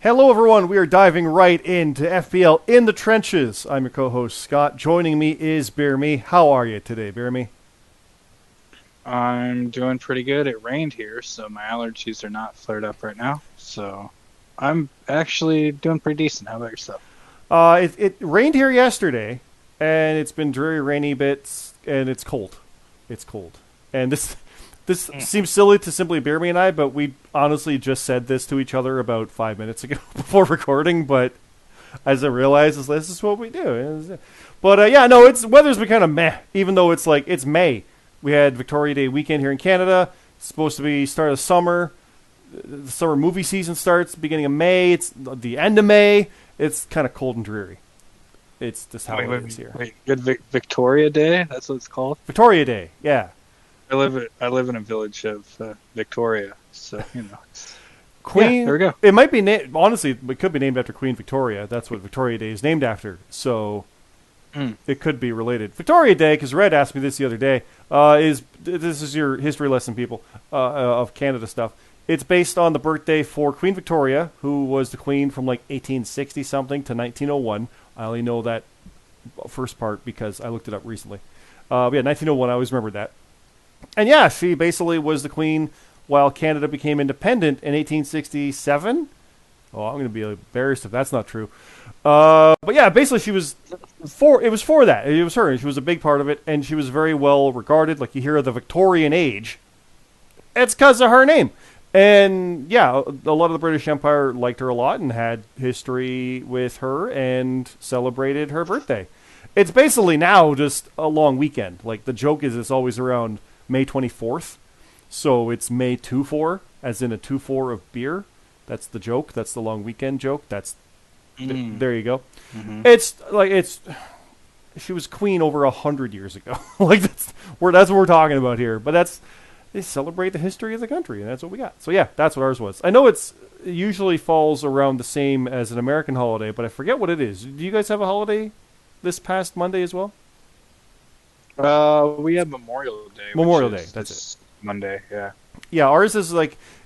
Hello, everyone. We are diving right into FPL in the trenches. I'm your co-host, Scott. Joining me is BeerMe. How are you today, BeerMe? I'm doing pretty good. It rained here, so my allergies are not flared up right now. So I'm actually doing pretty decent. How about yourself? It rained here yesterday, and it's been dreary, rainy bits, and it's cold. It's cold. And this seems silly to simply BeerMe and I, but we honestly just said this to each other about 5 minutes ago before recording, but as I realized, this is what we do. But yeah, no, weather's been kind of meh, even though it's May. We had Victoria Day weekend here in Canada. It's supposed to be start of summer. The summer movie season starts beginning of May. It's the end of May. It's kind of cold and dreary. It's just how it is here. Wait, good Victoria Day? That's what it's called? Victoria Day, yeah. I live in a village of Victoria, so Queen. Yeah, there we go. It might be named. Honestly, it could be named after Queen Victoria. That's what Victoria Day is named after. So it could be related. Victoria Day, because Red asked me this the other day. This is your history lesson, people, of Canada stuff. It's based on the birthday for Queen Victoria, who was the queen from like 1860 something to 1901. I only know that first part because I looked it up recently. Yeah, 1901. I always remember that. And yeah, she basically was the queen while Canada became independent in 1867. Oh, I'm going to be embarrassed if that's not true. But yeah, basically she was it was for that. It was her, and she was a big part of it, and she was very well regarded. Like you hear of the Victorian age, it's because of her name. And yeah, a lot of the British Empire liked her a lot and had history with her and celebrated her birthday. It's basically now just a long weekend. Like the joke is it's always around May 24th. So it's May 2-4, as in a 2-4 of beer. That's the joke. That's the long weekend joke. There you go. Mm-hmm. She was queen over 100 years ago. Like that's what we're talking about here. But they celebrate the history of the country, and that's what we got. So yeah, that's what ours was. I know it usually falls around the same as an American holiday, but I forget what it is. Do you guys have a holiday this past Monday as well? We have Memorial Day. Memorial Day, that's it. Monday, yeah. Yeah, ours is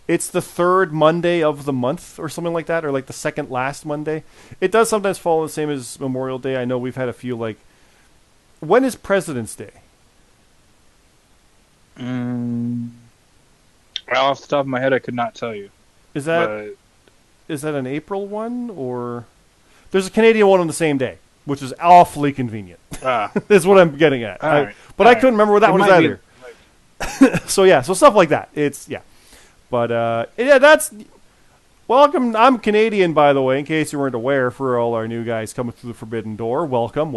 it's the third Monday of the month or something like that, or like the second last Monday. It does sometimes fall the same as Memorial Day. I know we've had a few when is President's Day? Well, off the top of my head, I could not tell you. Is that an April one, or there's a Canadian one on the same day, which is awfully convenient. Is what I'm getting at. I couldn't remember what that one was either. So stuff like that. That's welcome. I'm Canadian, by the way, in case you weren't aware. For all our new guys coming through the Forbidden Door, welcome.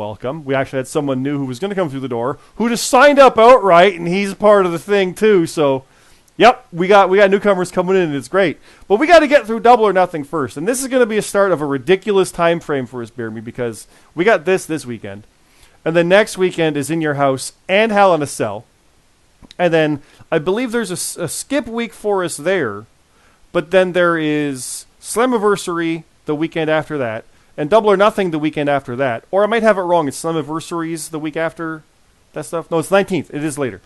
We actually had someone new who was going to come through the door who just signed up outright, and he's part of the thing too. So, yep, we got newcomers coming in, and it's great. But we got to get through Double or Nothing first, and this is going to be a start of a ridiculous time frame for us, BeerMe, because we got this weekend, and then next weekend is In Your House and Hell in a Cell. And then I believe there's a skip week for us there, but then there is Slammiversary the weekend after that, and Double or Nothing the weekend after that. Or I might have it wrong. It's Slammiversaries the week after that stuff. No, it's 19th. It is later.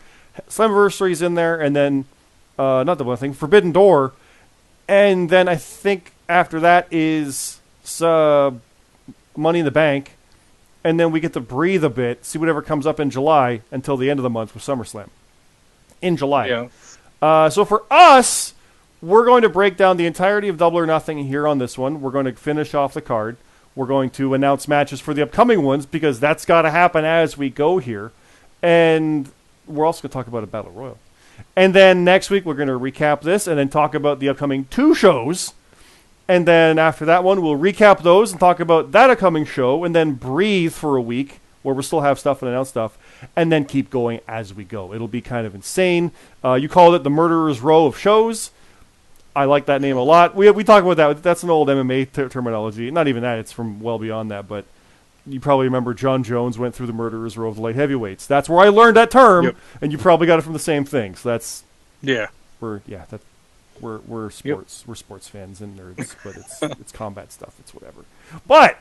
Slammiversary's in there, and then not Double or Nothing, Forbidden Door, and then I think after that is Money in the Bank, and then we get to breathe a bit, see whatever comes up in July until the end of the month with SummerSlam. In July. Yeah. So for us, we're going to break down the entirety of Double or Nothing here on this one. We're going to finish off the card. We're going to announce matches for the upcoming ones because that's got to happen as we go here. And we're also going to talk about a Battle Royale. And then next week, we're going to recap this and then talk about the upcoming 2 shows. And then after that one, we'll recap those and talk about that upcoming show and then breathe for a week where we'll still have stuff and announce stuff, and then keep going as we go. It'll be kind of insane. You called it the Murderer's Row of shows. I like that name a lot. We talk about that. That's an old MMA terminology. Not even that. It's from well beyond that. But you probably remember John Jones went through the Murderer's Row of the light heavyweights. That's where I learned that term, yep. And you probably got it from the same thing. So that's we're sports. Yep. We're sports fans and nerds, but it's combat stuff. It's whatever. But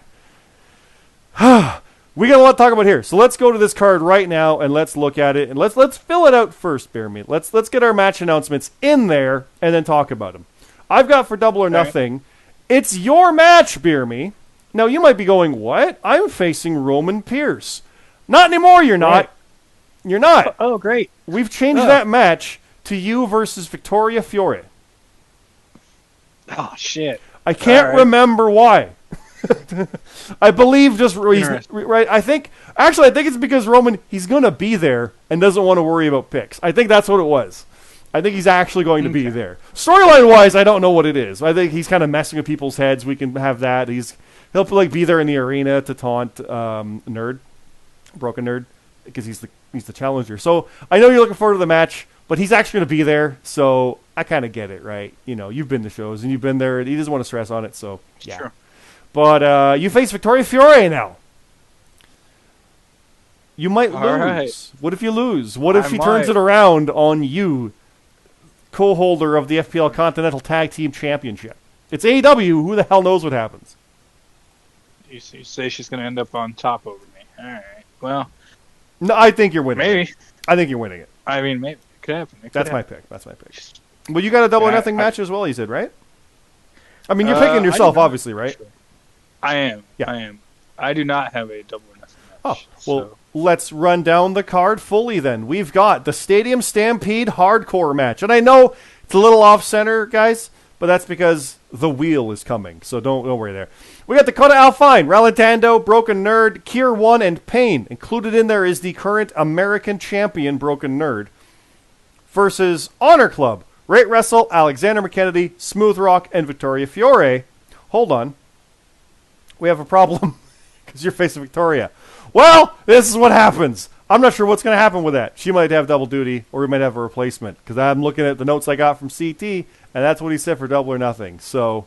we got a lot to talk about here, so let's go to this card right now and let's look at it and let's fill it out first, BeerMe. Let's get our match announcements in there and then talk about them. I've got for Double or Nothing It's your match, BeerMe. Now, you might be going, what? I'm facing Roman Pierce. Not anymore, you're not. Right. You're not. Oh, great. We've changed that match to you versus Victoria Fiore. Oh, shit. I can't remember why. I believe just right. I think it's because Roman, he's going to be there and doesn't want to worry about picks. I think that's what it was. I think he's actually going to be there. Storyline wise, I don't know what it is. I think he's kind of messing with people's heads. We can have that. He'll like be there in the arena to taunt Broken Nerd, because he's the challenger. So I know you're looking forward to the match, but he's actually going to be there. So I kind of get it, right? You know, you've been to shows and you've been there. He doesn't want to stress on it. So yeah. Sure. But you face Victoria Fiore now. You might lose. Right. What if you lose? What if she turns it around on you, co-holder of the FPL Continental Tag Team Championship? It's AEW. Who the hell knows what happens? You say she's going to end up on top over me. All right. Well. No, I think you're winning. Maybe. I think you're winning it. I mean, maybe. It could happen. That's my pick. Well, you got a double or nothing match as well, you said, right? I mean, you're picking yourself, obviously, right? Sure. I am. Yeah. I am. I do not have a double or nothing match. Oh, well, let's run down the card fully then. We've got the Stadium Stampede Hardcore match. And I know it's a little off-center, guys, but that's because the wheel is coming, so don't worry there. We got Dakota Alfine, Ralantando, Broken Nerd, Kier 1, and Payne. Included in there is the current American champion, Broken Nerd, versus Honor Club, Rate Wrestle, Alexander McKennedy, Smooth Rock, and Victoria Fiore. Hold on. We have a problem because you're facing Victoria. Well, this is what happens. I'm not sure what's going to happen with that. She might have double duty, or we might have a replacement, because I'm looking at the notes I got from CT, and that's what he said for double or nothing. So,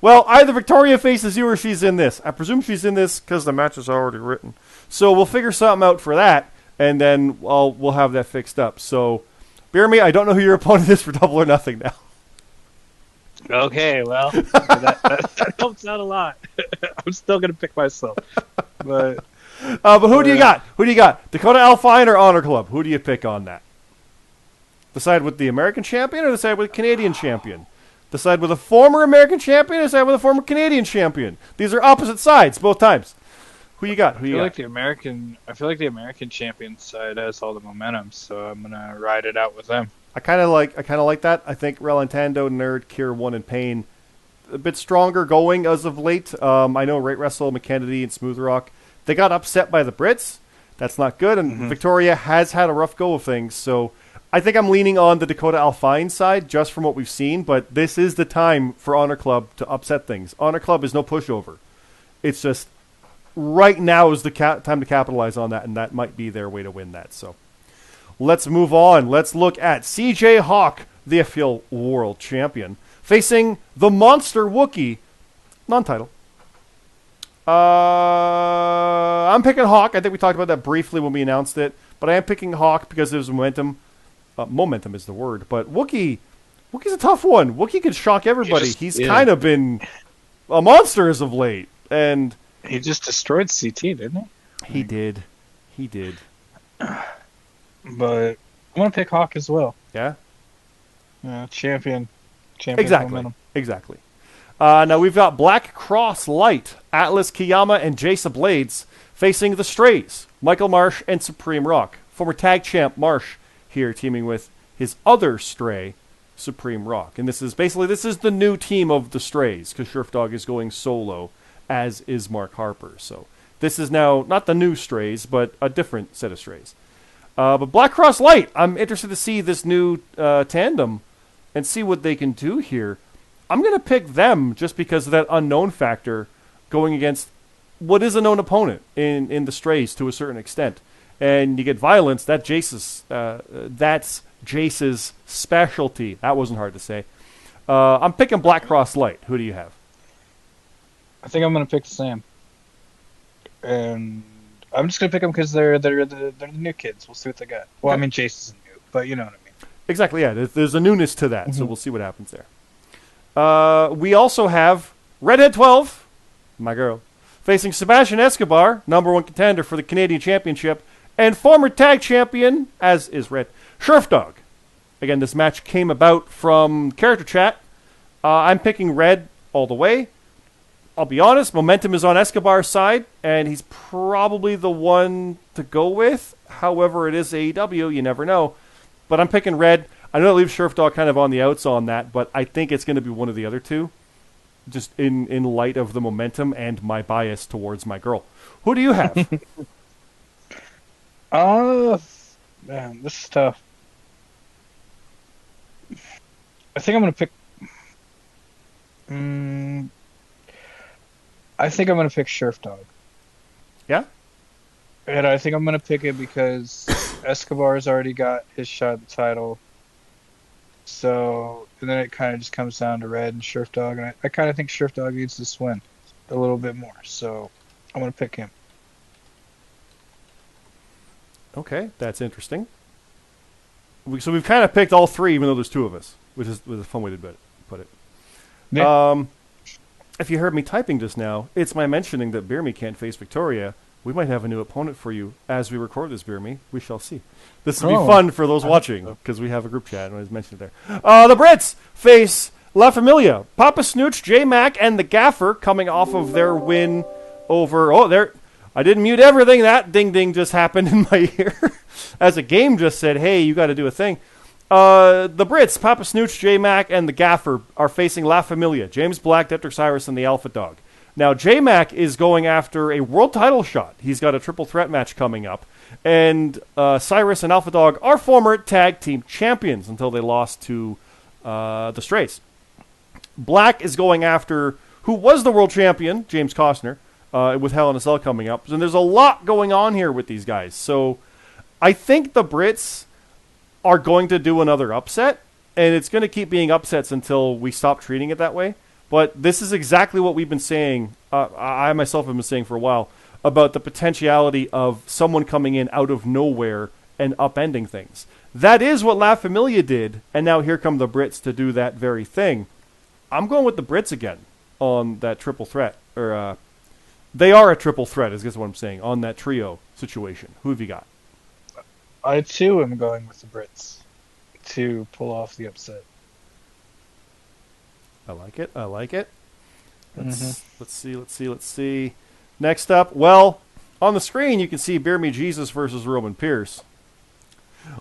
well, either Victoria faces you or she's in this. I presume she's in this because the match is already written. So we'll figure something out for that, and then we'll have that fixed up. So, BeerMe, I don't know who your opponent is for double or nothing now. Okay, well, that helps out a lot. I'm still going to pick myself. But who do you got? Who do you got? Dakota Alfine or Honor Club? Who do you pick on that? Decide with the American champion or decide with the Canadian champion? Decide with a former American champion or decide with a former Canadian champion? These are opposite sides both times. Who you got? I feel like the American champion side has all the momentum, so I'm gonna ride it out with them. I kind of like that. I think Relantando, Nerd, Kier 1, and Payne a bit stronger going as of late. I know Rate Wrestle, McKennedy, and Smooth Rock, they got upset by the Brits. That's not good, and Victoria has had a rough go of things. So I think I'm leaning on the Dakota Alfine side just from what we've seen, but this is the time for Honor Club to upset things. Honor Club is no pushover. It's just right now is the time to capitalize on that, and that might be their way to win that. So let's move on. Let's look at CJ Hawk, the FPL World Champion, facing the Monster Wookie, non-title. I'm picking Hawk. I think we talked about that briefly when we announced it, but I am picking Hawk because there's momentum. Momentum is the word, but Wookie's a tough one. Wookie could shock everybody. He's kind of been a monster as of late, and he just destroyed CT, didn't he? He did. But I'm going to pick Hawk as well. Yeah? Champion. Exactly. Now we've got Black Cross Light, Atlas Kiyama, and Jason Blades facing the Strays, Michael Marsh and Supreme Rock. Former tag champ Marsh here teaming with his other Stray, Supreme Rock. And this is the new team of the Strays, because Sheriff is going solo, as is Mark Harper. So this is now not the new Strays, but a different set of Strays. But Black Cross Light, I'm interested to see this new tandem and see what they can do here. I'm going to pick them just because of that unknown factor going against what is a known opponent in the Strays to a certain extent. And you get violence, that's Jace's specialty. That wasn't hard to say. I'm picking Black Cross Light. Who do you have? I think I'm going to pick Sam. And I'm just going to pick them because they're the new kids. We'll see what they got. Well, I mean, Jace isn't new, but you know what I mean. Exactly, yeah. There's a newness to that, so we'll see what happens there. We also have Redhead 12, my girl, facing Sebastian Escobar, #1 contender for the Canadian Championship, and former tag champion, as is Red, Sheriff Again, this match came about from character chat. I'm picking Red all the way. I'll be honest, momentum is on Escobar's side, and he's probably the one to go with. However, it is AEW, you never know. But I'm picking red. I know that leaves Sheriff kind of on the outs on that, but I think it's going to be one of the other two, just in light of the momentum and my bias towards my girl. Who do you have? Man, this is tough. I think I'm going to pick... I think I'm going to pick Sheriff Dog. Yeah? And I think I'm going to pick it because Escobar's already got his shot at the title. So, and then it kind of just comes down to Red and Sheriff Dog. And I kind of think Sheriff Dog needs this win a little bit more. So, I'm going to pick him. Okay, that's interesting. So we've kind of picked all three, even though there's two of us, which is a fun way to put it. Yeah. If you heard me typing just now, it's my mentioning that BeerMe can't face Victoria. We might have a new opponent for you as we record this, BeerMe. We shall see. This will be fun for those watching, because we have a group chat, and I was mentioned there. The Brits face La Familia. Papa Snooch, J-Mac, and the Gaffer coming off of their win over... Oh, there... I didn't mute everything. That ding-ding just happened in my ear. As a game just said, hey, you got to do a thing. The Brits, Papa Snooch, J-Mac, and the Gaffer are facing La Familia. James Black, Dr. Cyrus, and the Alpha Dog. Now, J-Mac is going after a world title shot. He's got a triple threat match coming up. And Cyrus and Alpha Dog are former tag team champions until they lost to the Strays. Black is going after who was the world champion, James Costner, with Hell in a Cell coming up. And there's a lot going on here with these guys. So I think the Brits are going to do another upset. And it's going to keep being upsets until we stop treating it that way. But this is exactly what we've been saying, I myself have been saying for a while, about the potentiality of someone coming in out of nowhere and upending things. That is what La Familia did, and now here come the Brits to do that very thing. I'm going with the Brits again on that triple threat. Or they are a triple threat, is what I'm saying, on that trio situation. Who have you got? I, too, am going with the Brits to pull off the upset. I like it. Let's see. Next up, well, on the screen you can see BeerMe Jesus versus Roman Pierce.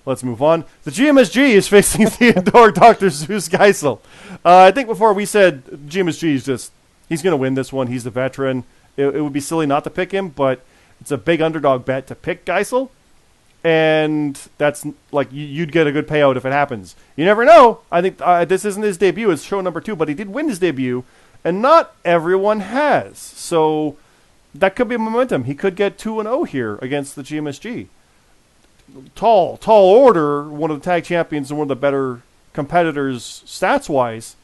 Let's move on. The GMSG is facing Theodore Dr. Zeus Geisel. I think before we said GMSG is he's going to win this one. He's the veteran. It would be silly not to pick him, but it's a big underdog bet to pick Geisel. And that's like you'd get a good payout if it happens. You never know. I think this isn't his debut. It's show number 2, but he did win his debut, and not everyone has. So that could be momentum. He could get 2-0 here against the GMSG. Tall order, one of the tag champions and one of the better competitors stats-wise.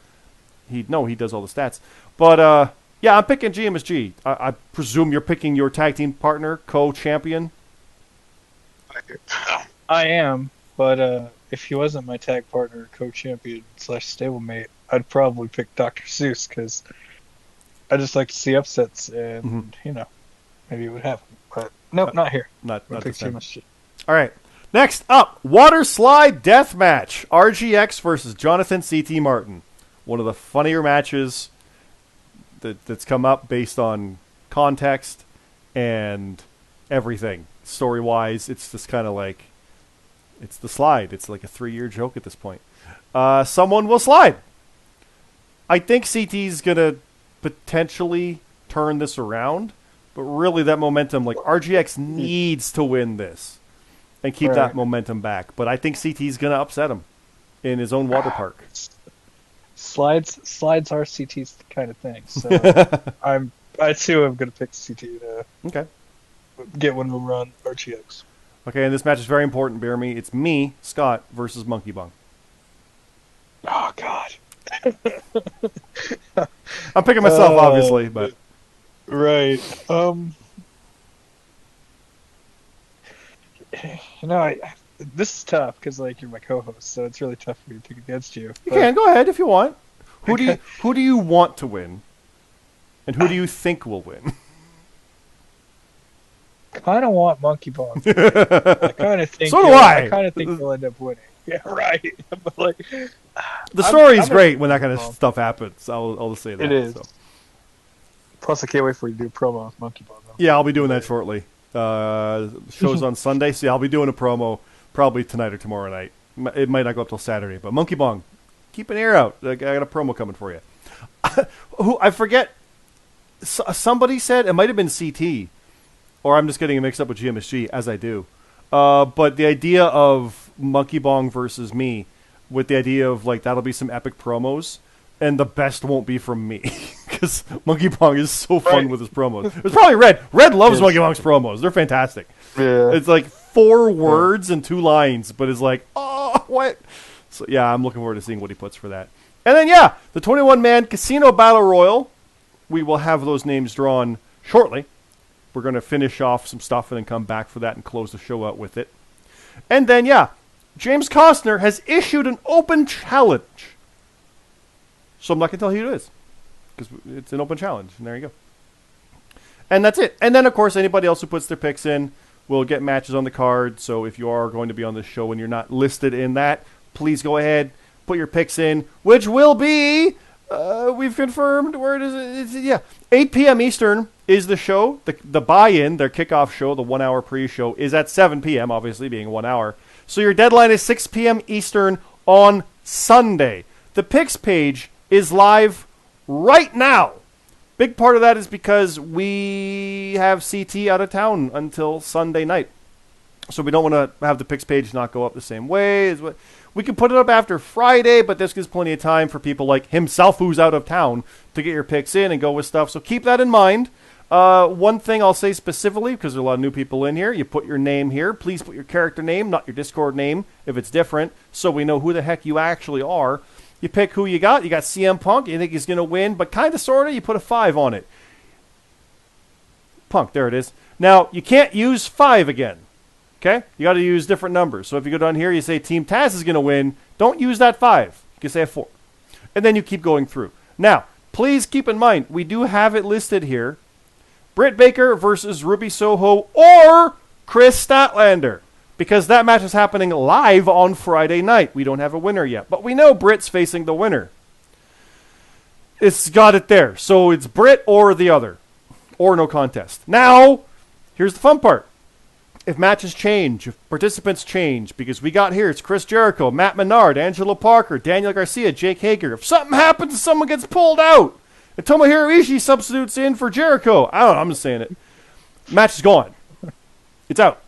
He does all the stats. But, yeah, I'm picking GMSG. I presume you're picking your tag team partner, co-champion. I am, but if he wasn't my tag partner, co-champion / stablemate, I'd probably pick Dr. Seuss because I just like to see upsets, and maybe it would happen. But nope, not here. Not pick too much shit. All right, next up, Water Slide Death Match: RGX versus Jonathan CT Martin. One of the funnier matches that's come up based on context and everything. Story-wise, it's just kind of like, it's the slide. It's like a 3-year joke at this point. Someone will slide. I think CT's going to potentially turn this around, but really that momentum, like RGX needs to win this and keep that momentum back. But I think CT's going to upset him in his own water park. Slides are CT's kind of thing. So I too am going to pick CT to get one over on RGX. Okay, and this match is very important, BeerMe. It's me, Scott, versus Monkey Bung. Oh, God. I'm picking myself, obviously, but... Right. This is tough, because, you're my co-host, so it's really tough for me to pick against you. You can, go ahead if you want. Who do you want to win? And who do you think will win? Kind of want Monkey Bong. I kind of think. So do I. I kind of think he'll end up winning. Yeah, right. But like, The story's I'm great when that kind of stuff happens. I'll just say that. It is. So. Plus, I can't wait for you to do a promo with Monkey Ball. Yeah, I'll be doing that shortly. Show's on Sunday, so yeah, I'll be doing a promo probably tonight or tomorrow night. It might not go up till Saturday, but Monkey Bong, keep an ear out. I got a promo coming for you. Who I forget. Somebody said it might have been CT, or I'm just getting it mixed up with GMSG as I do. But the idea of Monkey Bong versus me, with the idea of like that'll be some epic promos, and the best won't be from me because Monkey Bong is so fun with his promos. It's probably Red. Red loves Monkey Bong's promos. They're fantastic. Yeah. It's like 4 words and 2 lines, but it's like, oh, what? So yeah, I'm looking forward to seeing what he puts for that. And then yeah, the 21-man Casino Battle Royale. We will have those names drawn shortly. We're going to finish off some stuff and then come back for that and close the show out with it. And then yeah, James Costner has issued an open challenge. So I'm not going to tell you who it is, because it's an open challenge, and there you go. And that's it. And then, of course, anybody else who puts their picks in will get matches on the card. So if you are going to be on this show and you're not listed in that, please go ahead, put your picks in, which will be, we've confirmed, where is it? Yeah, 8 p.m. Eastern is the show. The buy-in, their kickoff show, the 1-hour pre-show, is at 7 p.m., obviously being 1 hour. So your deadline is 6 p.m. Eastern on Sunday. The picks page is live right now. Big part of that is because we have CT out of town until Sunday night. So we don't want to have the picks page not go up the same way. We can put it up after Friday, but this gives plenty of time for people like himself who's out of town to get your picks in and go with stuff. So keep that in mind. One thing I'll say specifically, because there are a lot of new people in here, you put your name here. Please put your character name, not your Discord name, if it's different, so we know who the heck you actually are. You pick who you got. You got CM Punk. You think he's going to win, but kind of, sort of, you put a 5 on it. Punk, there it is. Now, you can't use 5 again. Okay? You got to use different numbers. So if you go down here, you say Team Taz is going to win. Don't use that 5. You can say a 4. And then you keep going through. Now, please keep in mind, we do have it listed here. Britt Baker versus Ruby Soho or Chris Statlander. Because that match is happening live on Friday night. We don't have a winner yet. But we know Britt's facing the winner. It's got it there. So it's Britt or the other. Or no contest. Now, here's the fun part. If matches change, if participants change, because we got here, it's Chris Jericho, Matt Menard, Angelo Parker, Daniel Garcia, Jake Hager. If something happens and someone gets pulled out, and Tomohiro Ishii substitutes in for Jericho, I don't know, I'm just saying it. Match is gone. It's out.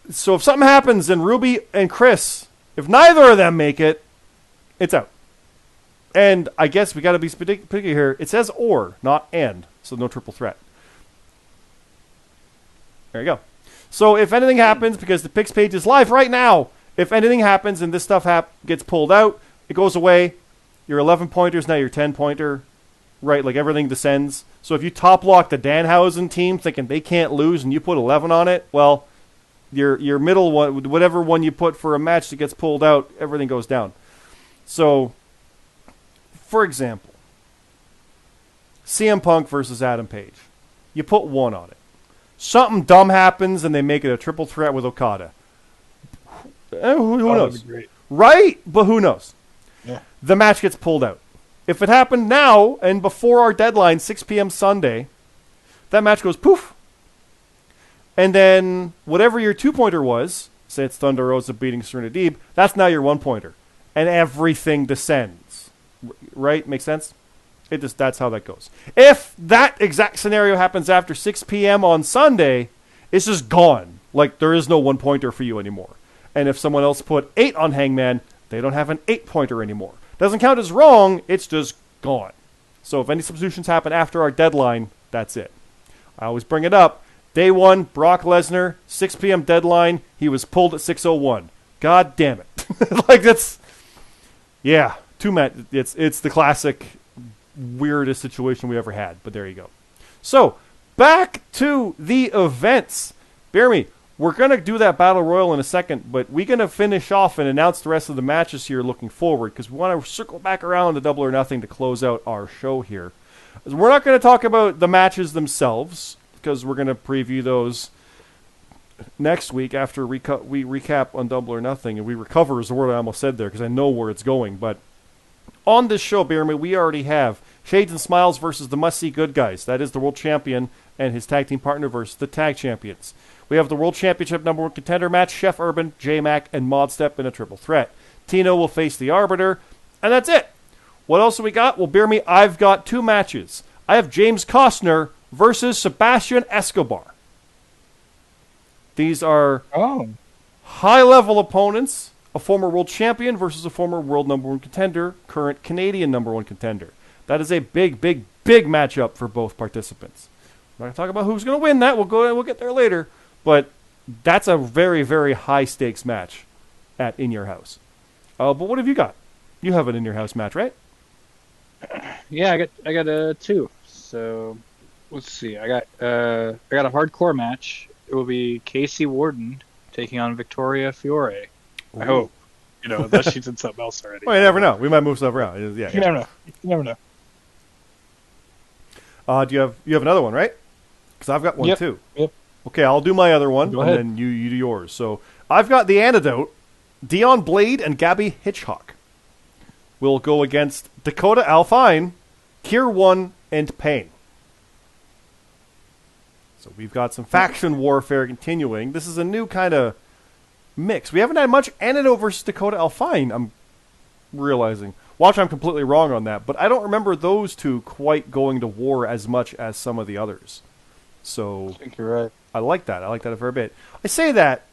So if something happens and Ruby and Chris, if neither of them make it, it's out. And I guess we got to be particular here. It says or, not and, so no triple threat. There you go. So if anything happens, because the picks page is live right now, if anything happens and this stuff gets pulled out, it goes away. Your 11-pointers, now your 10-pointer, right? Like everything descends. So if you top lock the Danhausen team thinking they can't lose and you put 11 on it, well, your middle one, whatever one you put for a match that gets pulled out, everything goes down. So, for example, CM Punk versus Adam Page. You put 1 on it. Something dumb happens and they make it a triple threat with Okada. Who knows? Right? But who knows? Yeah. The match gets pulled out. If it happened now and before our deadline, 6 p.m. Sunday, that match goes poof. And then whatever your 2-pointer was, say it's Thunder Rosa beating Serena Deeb, that's now your 1-pointer. And everything descends. Right? Make sense? That's how that goes. If that exact scenario happens after 6 p.m. on Sunday, it's just gone. Like, there is no 1-pointer for you anymore. And if someone else put 8 on Hangman, they don't have an 8-pointer anymore. Doesn't count as wrong, it's just gone. So if any substitutions happen after our deadline, that's it. I always bring it up. Day 1, Brock Lesnar, 6 p.m. deadline. He was pulled at 6:01. God damn it. Like, that's... Yeah. It's the classic weirdest situation we ever had. But there you go. So, back to the events. BeerMe, we're going to do that Battle Royal in a second, but we're going to finish off and announce the rest of the matches here looking forward, because we want to circle back around to Double or Nothing to close out our show here. We're not going to talk about the matches themselves, because we're going to preview those next week after we recap on Double or Nothing, and we recover is the word I almost said there because I know where it's going. But on this show, BeerMe, we already have Shades and Smiles versus the Must See Good Guys. That is the world champion and his tag team partner versus the tag champions. We have the world championship #1 contender match, Chef Urban, J-Mac, and Modstep in a triple threat. Tino will face the Arbiter, and that's it. What else have we got? Well, BeerMe, I've got 2 matches. I have James Costner versus Sebastian Escobar. These are high-level opponents. A former world champion versus a former world #1 contender, current Canadian #1 contender. That is a big, big, big matchup for both participants. We're not going to talk about who's going to win that. We'll get there later. But that's a very, very high-stakes match at In Your House. But what have you got? You have an In Your House match, right? Yeah, I got 2. So let's see. I got a hardcore match. It will be Casey Warden taking on Victoria Fiore. Ooh. I hope. Unless she's in something else already. Well, you never know. We might move stuff around. Yeah, you never know. Do you have another one, right? Because I've got one too. Yep. Okay, I'll do my other one, Go ahead. then you do yours. So I've got the Antidote. Dion Blade and Gabby Hitchcock will go against Dakota Alfine, Kier 1, and Payne. So we've got some faction warfare continuing. This is a new kind of mix. We haven't had much Antidote versus Dakota Alfine, I'm realizing. Watch, I'm completely wrong on that, but I don't remember those two quite going to war as much as some of the others. So I think you're right. I like that. I like that a fair bit. I say that.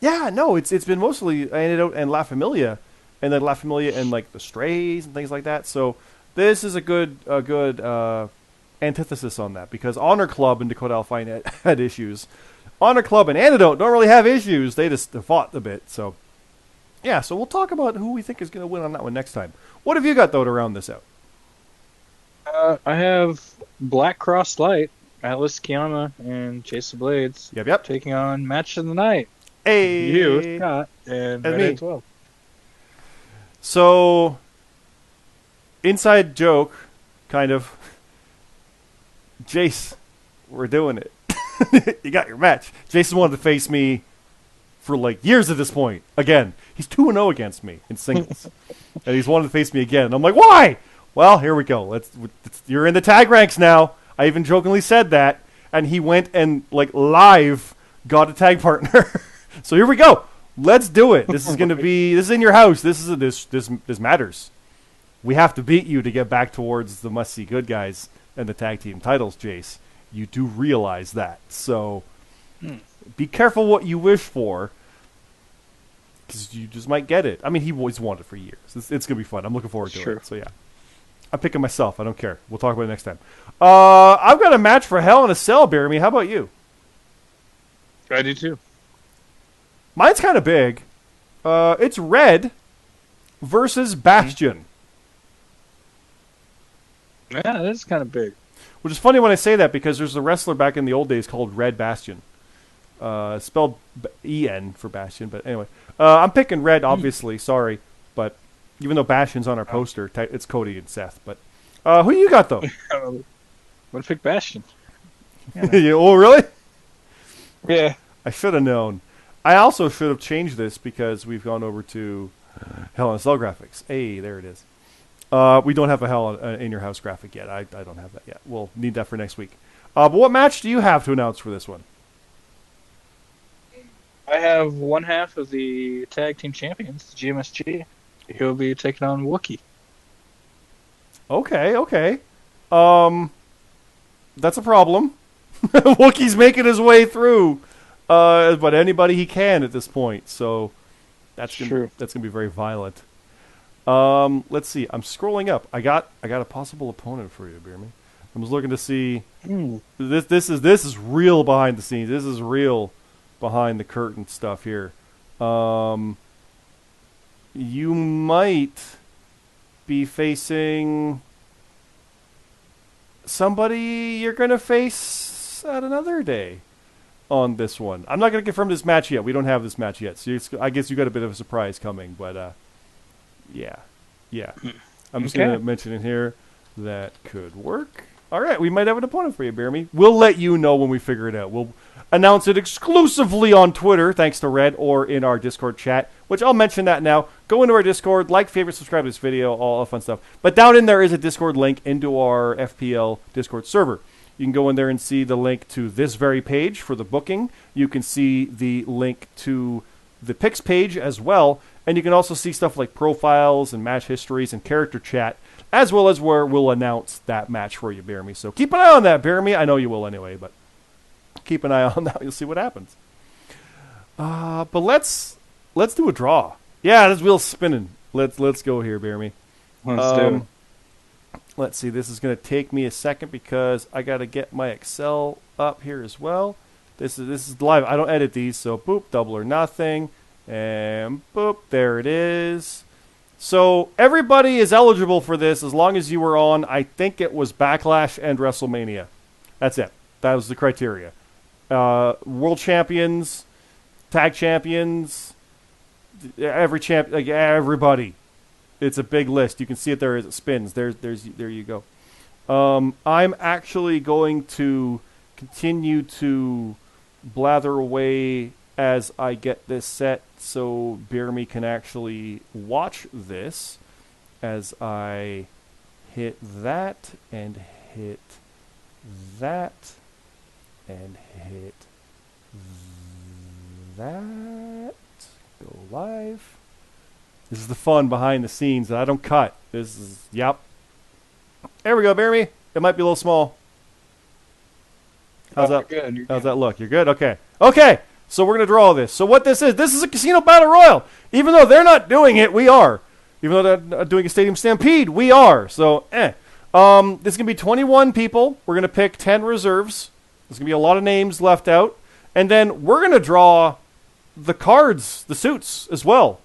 It's been mostly Antidote and La Familia, and then La Familia and like the Strays and things like that. So this is a good antithesis on that, because Honor Club and Dakota Alfine had issues. Honor Club and Antidote don't really have issues. They just fought a bit. So yeah, so we'll talk about who we think is going to win on that one next time. What have you got, though, to round this out? I have Black Cross Light, Atlas Kiana, and Jason Blades. Yep. Taking on Match of the Night. Hey, you, Scott, and me. 12. So, inside joke, kind of. Jace, we're doing it. You got your match. Jason wanted to face me for like years at this point. Again, he's 2-0 against me in singles, and he's wanted to face me again. And I'm like, why? Well, here we go. You're in the tag ranks now. I even jokingly said that, and he went and like live got a tag partner. So here we go. Let's do it. This is going to be. This is In Your House. This matters. We have to beat you to get back towards the Must See Good Guys and the tag team titles, Jace. You do realize that. So be careful what you wish for, because you just might get it. I mean, he always wanted it for years. It's going to be fun. I'm looking forward to it. So yeah. I'm picking myself. I don't care. We'll talk about it next time. I've got a match for Hell in a Cell, BeerMe. How about you? I do too. Mine's kind of big. It's Red versus Bastion. Yeah, that is kind of big. Which is funny when I say that, because there's a wrestler back in the old days called Red Bastion. Spelled E-N for Bastion. But anyway, I'm picking Red, obviously. Sorry. But even though Bastion's on our poster, it's Cody and Seth. But who you got, though? I'm going to pick Bastion. Oh, really? Yeah. I should have known. I also should have changed this, because we've gone over to Hell in a Cell graphics. Hey, there it is. We don't have a Hell in Your House graphic yet. I don't have that yet. We'll need that for next week. But what match do you have to announce for this one? I have one half of the tag team champions, GMSG. He'll be taking on Wookie. Okay. That's a problem. Wookie's making his way through, but anybody he can at this point. So that's gonna be very violent. Let's see. I'm scrolling up. I got a possible opponent for you, BeerMe. I'm just looking to see. This is real behind the scenes. This is real behind the curtain stuff here. You might be facing somebody you're going to face at another day on this one. I'm not going to confirm this match yet. We don't have this match yet. So I guess you got a bit of a surprise coming. But yeah. I'm just going to mention in here that could work. All right, we might have an opponent for you, BeerMe. We'll let you know when we figure it out. announce it exclusively on Twitter, thanks to Red, or in our Discord chat, which I'll mention that now. Go into our Discord, like, favorite, subscribe to this video, all that fun stuff. But down in there is a Discord link into our FPL Discord server. You can go in there and see the link to this very page for the booking. You can see the link to the picks page as well. And you can also see stuff like profiles and match histories and character chat, as well as where we'll announce that match for you, BeerMe. So keep an eye on that, BeerMe. I know you will anyway, but keep an eye on that. You'll see what happens. But let's do a draw. Yeah, this wheel's spinning. Let's go here, BeerMe. Let's do it. Let's see. This is going to take me a second because I got to get my Excel up here as well. This is live. I don't edit these, so boop, double or nothing, and boop, there it is. So everybody is eligible for this as long as you were on, I think it was Backlash and WrestleMania. That's it. That was the criteria. World champions, tag champions, everybody. It's a big list. You can see it there as it spins. There you go. I'm actually going to continue to blather away as I get this set so BeerMe can actually watch this as I hit that and hit that and hit that. Go live. This is the fun behind the scenes that I don't cut. This is, yep. There we go, BeerMe. It might be a little small. How's that? Good. How's that look? You're good? Okay. Okay. So we're going to draw this. So what this is a Casino Battle Royale. Even though they're not doing it, we are. Even though they're not doing a Stadium Stampede, we are. So, This is going to be 21 people. We're going to pick 10 reserves. There's going to be a lot of names left out. And then we're going to draw the cards, the suits as well.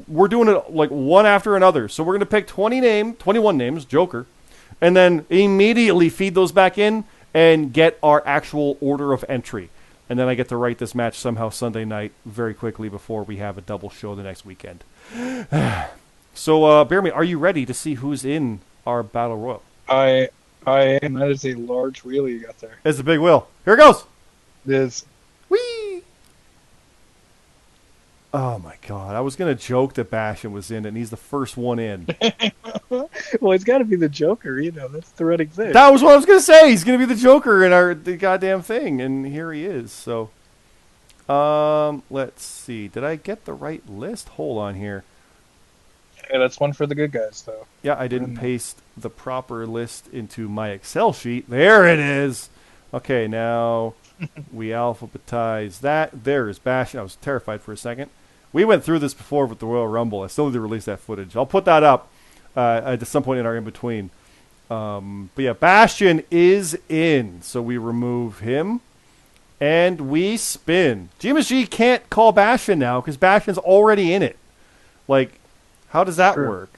We're doing it like one after another. So we're going to pick 21 names, Joker, and then immediately feed those back in and get our actual order of entry. And then I get to write this match somehow Sunday night very quickly before we have a double show the next weekend. So, BeerMe, are you ready to see who's in our Battle Royal? I am. That is a large wheel you got there. It's a big wheel. Here it goes. It is. Whee! Oh, my God. I was going to joke that Bastion was in it, and he's the first one in. Well, it's got to be the Joker, that's the running thing. That was what I was going to say. He's going to be the Joker in the goddamn thing, and here he is. So, let's see. Did I get the right list? Hold on here. Yeah, that's one for the good guys, though. Yeah, I didn't paste the proper list into my Excel sheet. There it is. Okay, now we alphabetize that. There is Bastion. I was terrified for a second. We went through this before with the Royal Rumble. I still need to release that footage. I'll put that up at some point in our in-between. But yeah, Bastion is in. So we remove him. And we spin. GMSG can't call Bastion now because Bastion's already in it. Like, how does that work?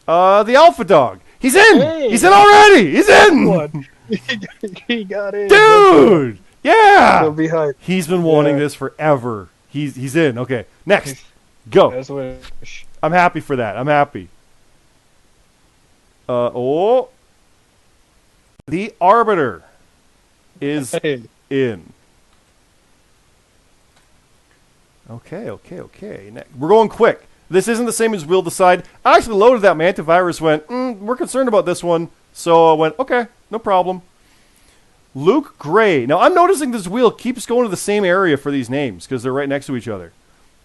The Alpha Dog. He's in! Hey! He's in already! He's in! He got in. Dude! Yeah! He'll be hyped. He's been wanting this forever. He's in. Okay, next. Go. That's what I'm happy for that. I'm happy. The Arbiter is in. Okay. We're going quick. This isn't the same as We'll Decide. I actually loaded that. My antivirus went, we're concerned about this one. So I went, okay, no problem. Luke Gray. Now, I'm noticing this wheel keeps going to the same area for these names because they're right next to each other.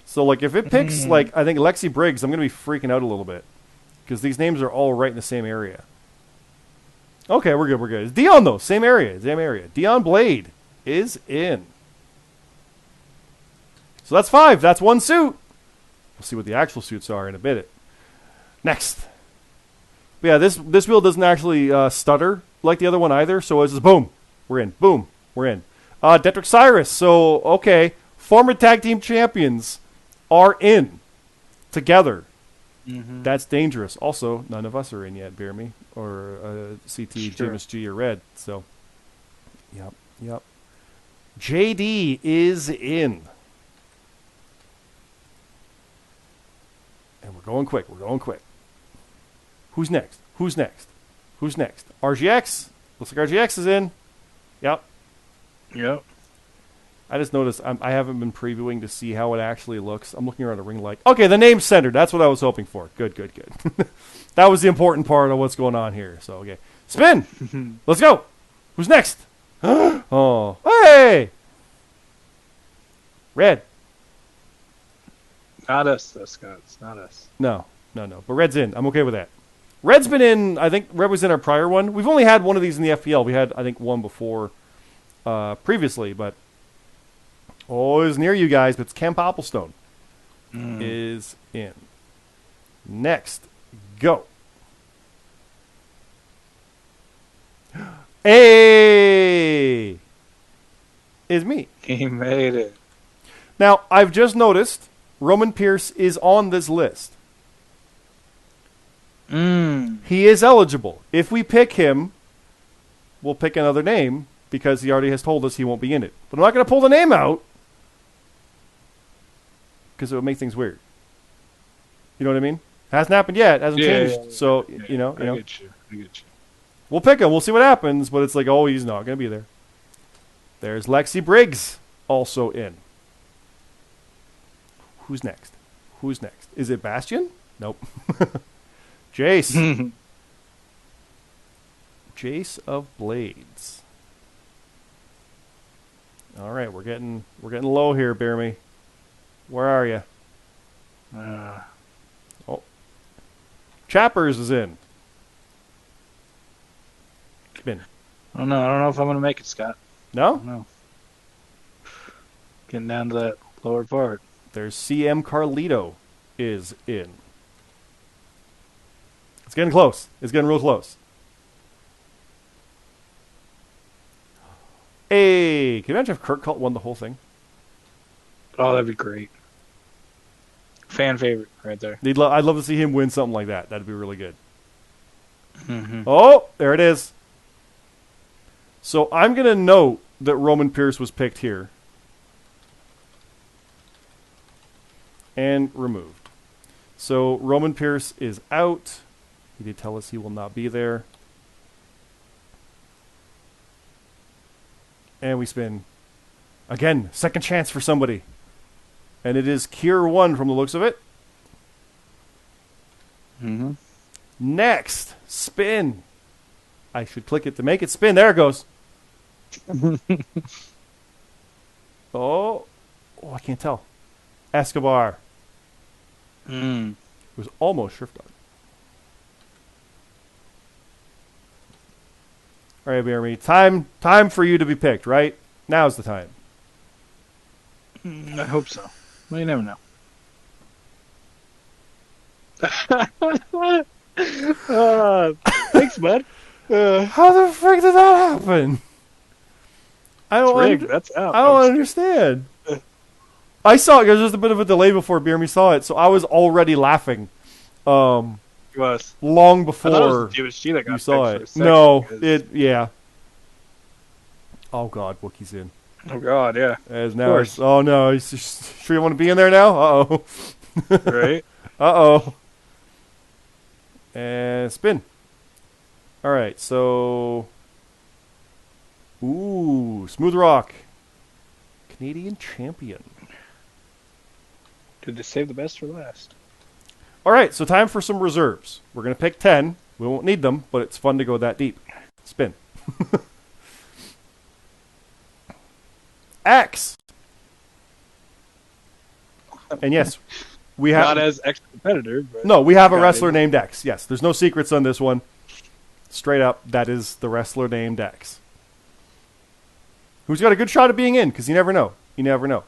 So, like, if it picks, like, I think Lexi Briggs, I'm going to be freaking out a little bit because these names are all right in the same area. Okay, we're good. It's Dion, though. Same area. Dion Blade is in. So that's 5. That's one suit. We'll see what the actual suits are in a bit. Next. But yeah, this wheel doesn't actually stutter like the other one either. So it's just boom, we're in. Boom, we're in. Detrick Cyrus. So, okay. Former tag team champions are in together. Mm-hmm. That's dangerous. Also, none of us are in yet, BeerMe or CT, sure. GMSG, or Red. So, yep. JD is in. And we're going quick. Who's next? RGX. Looks like RGX is in. Yep. I just noticed I haven't been previewing to see how it actually looks. I'm looking around a ring light. Okay, the name's centered. That's what I was hoping for. Good. That was the important part of what's going on here. So, okay. Spin! Let's go! Who's next? Oh. Hey! Red. Not us, though, Scott. It's not us. No. But Red's in. I'm okay with that. Red's been in, I think Red was in our prior one. We've only had one of these in the FPL. We had, I think, one before previously, but always near you guys, but it's Camp Applestone is in. Next, go. Hey! Is me. He made it. Now, I've just noticed Roman Pierce is on this list. He is eligible. If we pick him, we'll pick another name because he already has told us he won't be in it. But I'm not going to pull the name out because it would make things weird. You know what I mean? Hasn't happened yet. Hasn't changed. Yeah. So, Yeah, you know. I get you. We'll pick him. We'll see what happens. But it's like, oh, he's not going to be there. There's Lexi Briggs also in. Who's next? Is it Bastion? Nope. Jace. Jace of Blades. All right, we're getting low here, BeerMe. Where are you? Oh, Chappers is in. Spin. I don't know if I'm gonna make it, Scott. No? No. Getting down to that lower part. There's CM Carlito is in. It's getting close. It's getting real close. Hey, can you imagine if Kurt Cult won the whole thing? Oh, that'd be great. Fan favorite right there. I'd love to see him win something like that. That'd be really good. Oh, there it is. So I'm going to note that Roman Pierce was picked here. And removed. So Roman Pierce is out. He did tell us he will not be there. And we spin. Again, second chance for somebody. And it is Cure 1 from the looks of it. Next, spin. I should click it to make it spin. There it goes. Oh, I can't tell. Escobar. It was almost Shrift Dog. All right, BeerMe. Time for you to be picked, right? Now's the time. I hope so. Well, you never know. Thanks, bud. How the frick did that happen? I don't understand. I saw it. There was just a bit of a delay before BeerMe saw it, so I was already laughing. It was long before I thought it was the GSG that got you saw picked it. for a No, second, yeah. Oh God, Wookiee's in. Oh God, yeah. As now, oh no, he's sure you want to be in there now? Uh-oh. Right. Uh-oh. And spin. All right, so Smooth Rock, Canadian champion. Did they save the best for last? All right, so time for some reserves. We're going to pick 10. We won't need them, but it's fun to go that deep. Spin. X. And yes, we have... Not as ex-competitor, but... No, we have a wrestler named X. Yes, there's no secrets on this one. Straight up, that is the wrestler named X. Who's got a good shot of being in, because you never know. You never know.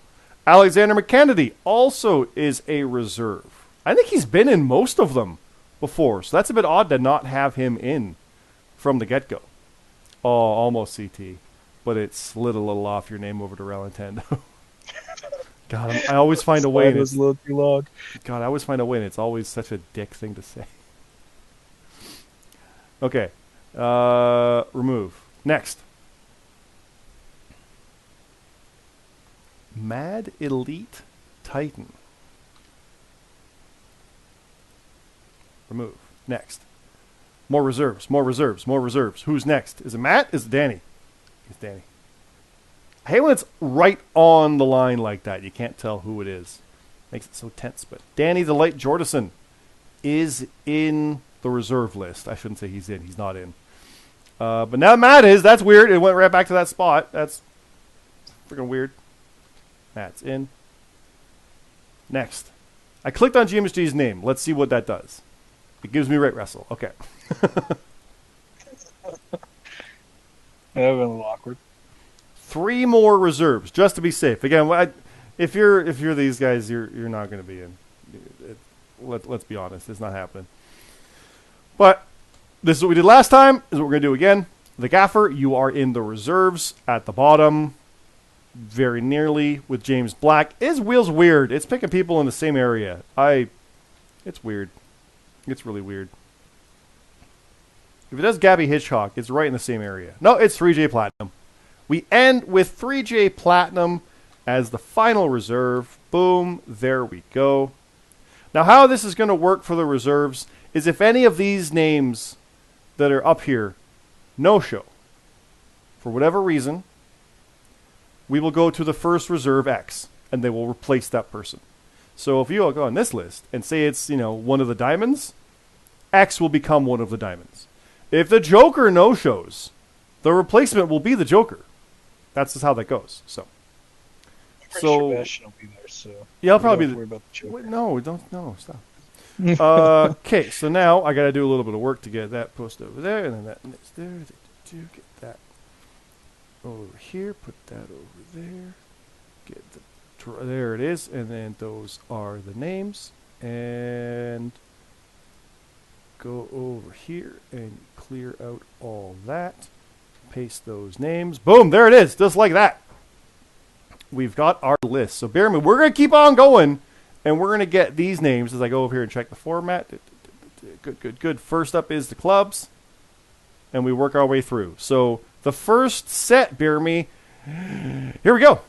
Alexander McKennedy also is a reserve. I think he's been in most of them before, so that's a bit odd to not have him in from the get-go. Oh, almost CT, but it slid a little off your name over to Rel Nintendo. God, I always find a way. It was a little too long. God, I always find a way, and it's always such a dick thing to say. Okay, remove. Next. Mad Elite Titan. Remove. Next. More reserves, more reserves, more reserves. Who's next? Is it Matt? Is it Danny? It's Danny. I hate when it's right on the line like that. You can't tell who it is. Makes it so tense. But Danny the Light Jordison is in the reserve list. I shouldn't say he's in. He's not in. But now Matt is. That's weird. It went right back to that spot. That's freaking weird. Matt's in. Next. I clicked on GMSG's name. Let's see what that does. It gives me right wrestle. Okay. That would have been a little awkward. 3 more reserves, just to be safe. Again, if you're these guys, you're not going to be in. Let's be honest, it's not happening. But this is what we did last time. This is what we're going to do again. The Gaffer, you are in the reserves at the bottom, very nearly with James Black. His wheel's weird. It's picking people in the same area. It's weird. It's really weird. If it does Gabby Hitchcock, it's right in the same area. No, it's 3J Platinum. We end with 3J Platinum as the final reserve. Boom. There we go. Now, how this is going to work for the reserves is if any of these names that are up here no-show, for whatever reason, we will go to the first reserve X, and they will replace that person. So if you go on this list and say it's, one of the diamonds, X will become one of the diamonds. If the Joker no-shows, the replacement will be the Joker. That's just how that goes. So, Sure Bastion will be there. So yeah, I'll probably be worry about the Joker. Wait, no, don't. No, stop. Okay, so now I got to do a little bit of work to get that posted over there, and then that next there. Get that over here. Put that over there. Get there it is, and then those are the names, and go over here and clear out all that. Paste those names. Boom, there it is, just like that. We've got our list. So bear with me. We're going to keep on going, and we're going to get these names as I go over here and check the format. Good. First up is the clubs, and we work our way through. So the first set, bear me. Here we go.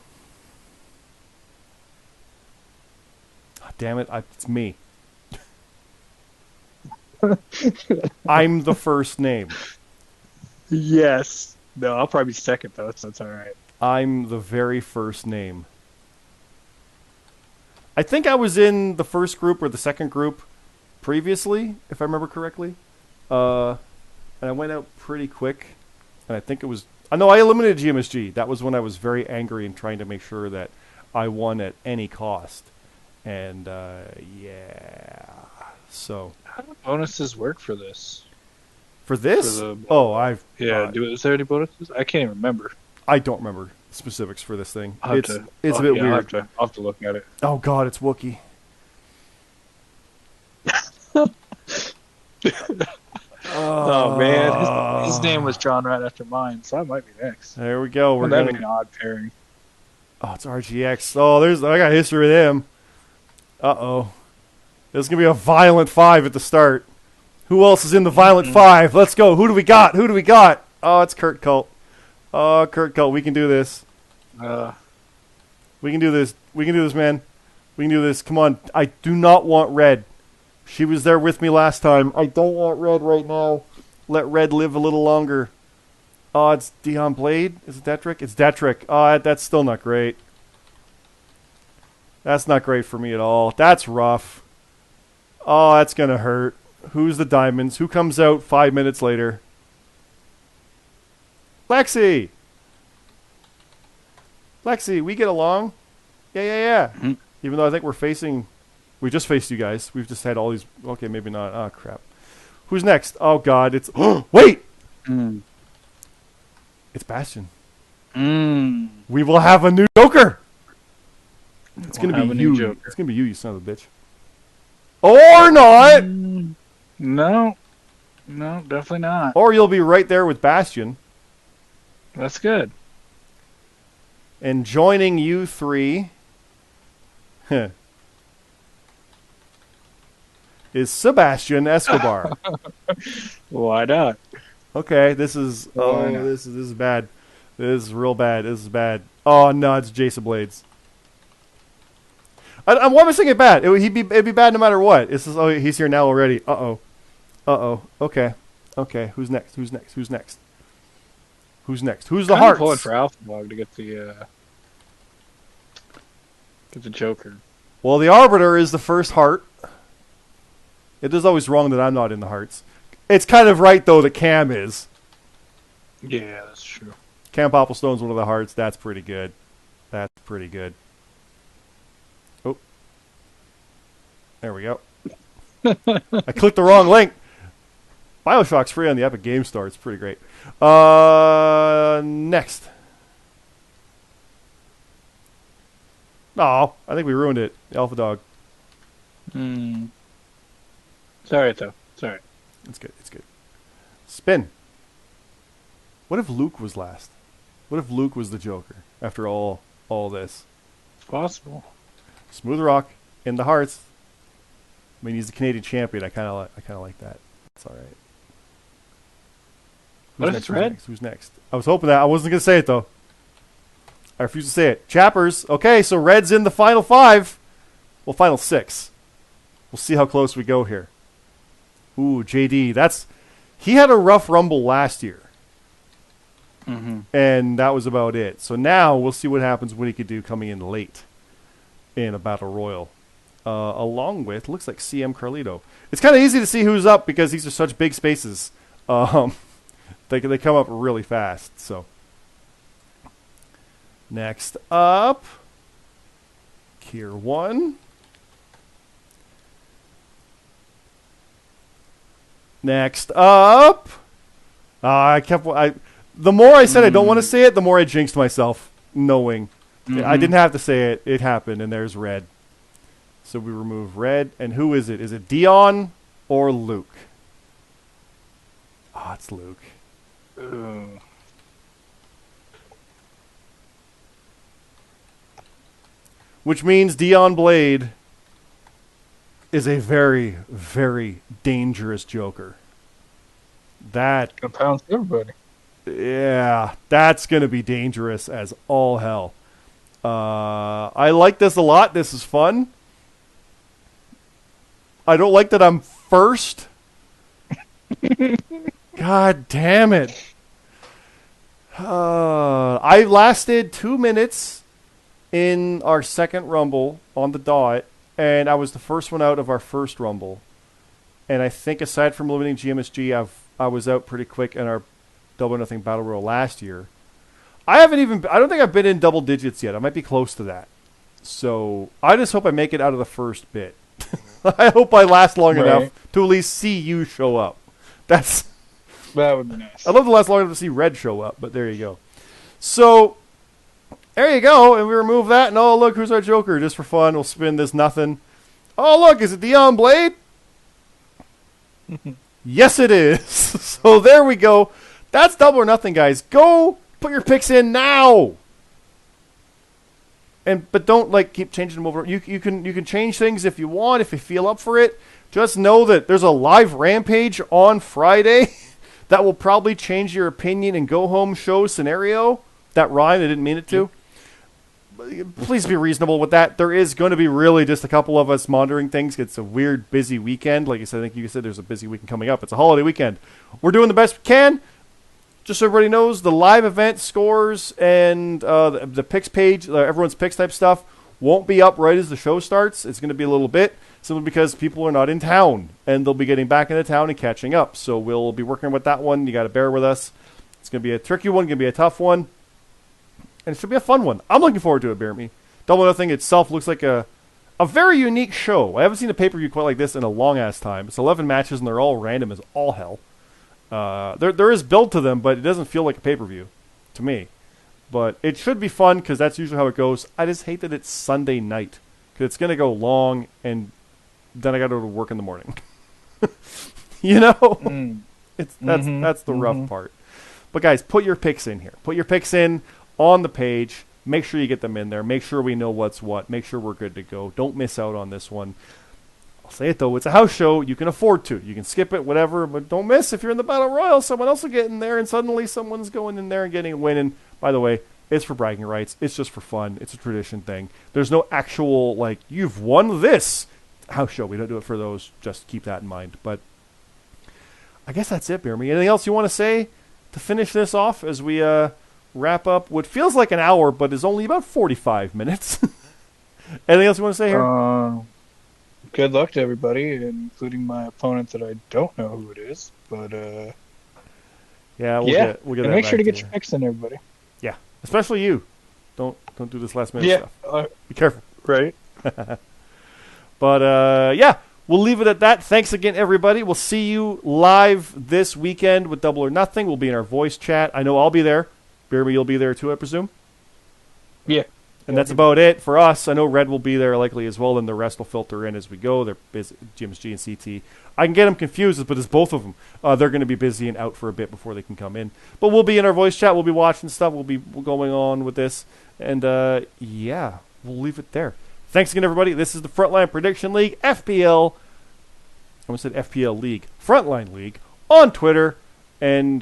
Oh, damn it, it's me. I'm the first name. Yes. No, I'll probably be second, though, so it's all right. I'm the very first name. I think I was in the first group or the second group previously, if I remember correctly. And I went out pretty quick. And I think it was... I eliminated GMSG. That was when I was very angry and trying to make sure that I won at any cost. And, yeah... So... How do bonuses work for this? For this? For is there any bonuses? I can't even remember. I don't remember specifics for this thing. It's a bit weird. I'll have to look at it. Oh god, it's Wookiee. Oh man, his name was drawn right after mine, so I might be next. There we go. That'd be an odd pairing. Oh, it's RGX. Oh, I got history with him. Uh-oh. There's going to be a violent 5 at the start. Who else is in the violent 5? Let's go. Who do we got? Oh, it's Kurt Cult. Oh, Kurt Cult. We can do this. We can do this. We can do this, man. We can do this. Come on. I do not want Red. She was there with me last time. I don't want Red right now. Let Red live a little longer. Oh, it's Dion Blade. Is it Detrick? It's Detrick. Oh, that's still not great. That's not great for me at all. That's rough. Oh, that's going to hurt. Who's the diamonds? Who comes out 5 minutes later? Lexi, we get along? Yeah. Mm-hmm. Even though I think we just faced you guys. We've just had all these. Okay, maybe not. Oh, crap. Who's next? Oh, God. It's... wait! It's Bastion. We will have a new Joker. It's going to be you. It's going to be you son of a bitch. Or not! No, definitely not. Or you'll be right there with Bastion. That's good. And joining you three is Sebastian Escobar. Why not? Okay, this is this is bad. This is real bad. This is bad. Oh no, it's Jason Blades. Why am I saying it bad? It'd be bad no matter what. It's just, he's here now already. Uh oh. Okay. Who's next? Who's Who's next? Who's the I'm Hearts? pulling for Alpha Dog to get the Joker. Well, the Arbiter is the first Heart. It is always wrong that I'm not in the Hearts. It's kind of right, though, that Cam is. Yeah, that's true. Cam Popplestone's one of the Hearts. That's pretty good. That's pretty good. Oh. There we go. I clicked the wrong link. BioShock's free on the Epic Game Store. It's pretty great. Next. Oh, I think we ruined it. Alpha Dog. It's alright, though. It's alright. It's good. It's good. Spin. What if Luke was last? What if Luke was the Joker after all this? It's possible. Smooth Rock in the Hearts. I mean, he's the Canadian champion. I kind of like that. It's all right. What if it's red? Who's next? I was hoping that. I wasn't going to say it, though. I refuse to say it. Chappers. Okay, so red's in the final 5. Well, final 6. We'll see how close we go here. Ooh, JD. He had a rough rumble last year. And that was about it. So now we'll see what happens when he could do coming in late in a Battle Royal. Along with, looks like CM Carlito. It's kind of easy to see who's up because these are such big spaces. They come up really fast. So next up, Tier 1. Next up, the more I said I don't want to say it, the more I jinxed myself, knowing. I didn't have to say it. It happened, and there's red. So we remove red. And who is it? Is it Dion or Luke? Ah, it's Luke. Which means Dion Blade is a very, very dangerous Joker. That gonna pounce everybody. Yeah, that's going to be dangerous as all hell. I like this a lot. This is fun. I don't like that I'm first. God damn it. I lasted 2 minutes in our second Rumble on the dot, and I was the first one out of our first Rumble. And I think aside from limiting GMSG, I was out pretty quick in our Double or Nothing Battle Royale last year. I don't think I've been in double digits yet. I might be close to that. So I just hope I make it out of the first bit. I hope I last long enough to at least see you show up. That would be nice. I'd love to last long enough to see Red show up, but there you go. So there you go, and we remove that, and oh look, who's our Joker? Just for fun, we'll spin this nothing. Oh look, is it Dion Blade? Yes, it is. So there we go. That's Double or Nothing, guys. Go put your picks in now. But don't keep changing them over. You can change things if you want, if you feel up for it. Just know that there's a live Rampage on Friday that will probably change your opinion and go home show scenario. That rhymed, I didn't mean it to. Please be reasonable with that. There is going to be really just a couple of us monitoring things. It's a weird, busy weekend. Like I said, I think you said there's a busy weekend coming up. It's a holiday weekend. We're doing the best we can. Just so everybody knows, the live event scores and the picks page, everyone's picks type stuff, won't be up right as the show starts. It's going to be a little bit, simply because people are not in town, and they'll be getting back into town and catching up. So we'll be working with that one. You got to bear with us. It's going to be a tricky one, going to be a tough one, and it should be a fun one. I'm looking forward to it, BeerMe. Double or Nothing itself looks like a very unique show. I haven't seen a pay-per-view quite like this in a long-ass time. It's 11 matches, and they're all random as all hell. There is build to them, but it doesn't feel like a pay-per-view to me. But it should be fun because that's usually how it goes. I just hate that it's Sunday night because it's going to go long, and then I got to go to work in the morning. That's the rough part. But guys, put your picks in here. Put your picks in on the page. Make sure you get them in there. Make sure we know what's what. Make sure we're good to go. Don't miss out on this one. I'll say it though, it's a house show. You can afford to. You can skip it, whatever, but don't miss. If you're in the Battle Royale, someone else will get in there, and suddenly someone's going in there and getting a win. And by the way, it's for bragging rights. It's just for fun. It's a tradition thing. There's no actual, you've won this house show. We don't do it for those. Just keep that in mind. But I guess that's it, BeerMe. Anything else you want to say to finish this off as we wrap up what feels like an hour, but is only about 45 minutes. Anything else you want to say here? Good luck to everybody, including my opponent that I don't know who it is. But we'll get and that make sure to back get your picks in, everybody. Yeah, especially you. Don't do this last minute stuff. Be careful. Right. But we'll leave it at that. Thanks again, everybody. We'll see you live this weekend with Double or Nothing. We'll be in our voice chat. I know I'll be there. BeerMe, you'll be there too, I presume. Yeah. And that's about it for us. I know Red will be there likely as well, and the rest will filter in as we go. They're busy, GMSG and CT. I can get them confused, but it's both of them. They're going to be busy and out for a bit before they can come in. But we'll be in our voice chat. We'll be watching stuff. We'll be going on with this. And, we'll leave it there. Thanks again, everybody. This is the Frontline Prediction League, FPL. I almost said FPL League. Frontline League on Twitter. And,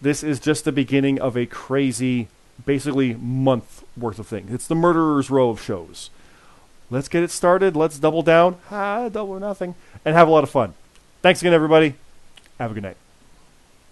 this is just the beginning of a crazy, basically, month worth of things. It's the murderer's row of shows. Let's get it started. Let's double down. Double or nothing. And have a lot of fun. Thanks again, everybody. Have a good night.